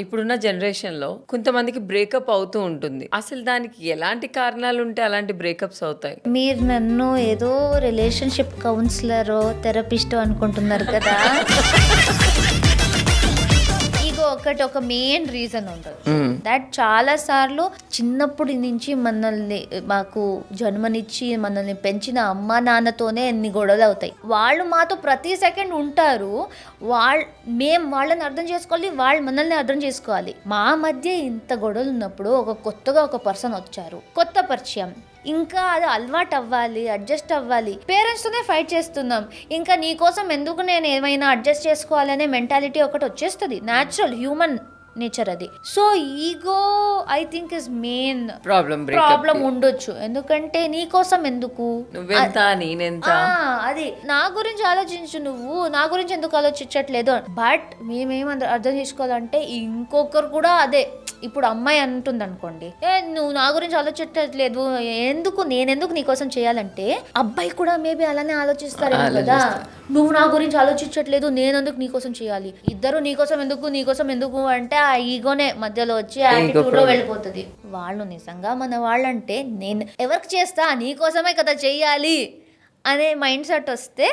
ఇప్పుడున్న జనరేషన్‌లో కొంతమందికి బ్రేకప్ అవుతూ ఉంటుంది. అసలు దానికి ఎలాంటి కారణాలుంటే అలాంటి బ్రేకప్స్ అవుతాయి? మీరు నన్ను ఏదో రిలేషన్షిప్ కౌన్సిలరో, థెరపిస్టో అనుకుంటున్నారు కదా! ఈగో ఒక మెయిన్ రీజన్ ఉండొచ్చు. దట్ చాలా సార్లు చిన్నప్పటి నుంచి మనల్ని మాకు జన్మనిచ్చి మనల్ని పెంచిన అమ్మా నాన్నతోనే ఎన్ని గొడవలు అవుతాయి. వాళ్ళు మాతో ప్రతి సెకండ్ ఉంటారు. మేము వాళ్ళని అర్థం చేసుకోవాలి, వాళ్ళు మనల్ని అర్థం చేసుకోవాలి. మా మధ్య ఇంత గొడవలు ఉన్నప్పుడు కొత్తగా ఒక పర్సన్ వచ్చారు, కొత్త పరిచయం, ఇంకా అది అలవాటు అవ్వాలి, అడ్జస్ట్ అవ్వాలి. పేరెంట్స్తోనే ఫైట్ చేస్తున్నాం, ఇంకా నీ కోసం ఎందుకు నేను ఏమైనా అడ్జస్ట్ చేసుకోవాలనే మెంటాలిటీ ఒకటి వచ్చేస్తుంది. న్యాచురల్ హ్యూమన్ నేచర్ అది. So ego I think is main problem ఉండొచ్చు. ఎందుకంటే నీ కోసం ఎందుకు, నువ్వెంత నేనెంత, అది నా గురించి ఆలోచించు, నువ్వు నా గురించి ఎందుకు ఆలోచించట్లేదు. బట్ మేమేం అర్థం చేసుకోవాలంటే ఇంకొకరు కూడా అదే. ఇప్పుడు అమ్మాయి అంటుంది అనుకోండి, నువ్వు నా గురించి ఆలోచించట్లేదు, నేనెందుకు నీ కోసం చేయాలంటే అబ్బాయి కూడా మేబీ అలానే ఆలోచిస్తారు కదా. నువ్వు నా గురించి ఆలోచించట్లేదు, నేనెందుకు నీ కోసం చేయాలి, ఇద్దరు నీ కోసం ఎందుకు అంటే ఆ ఈగోనే మధ్యలో వచ్చి యాటిట్యూడ్ లో వెళ్ళిపోతుంది. వాళ్ళు నిజంగా మన వాళ్ళంటే నేను ఎవరికి చేస్తా, నీ కోసమే కదా చెయ్యాలి అనే మైండ్ సెట్ వస్తే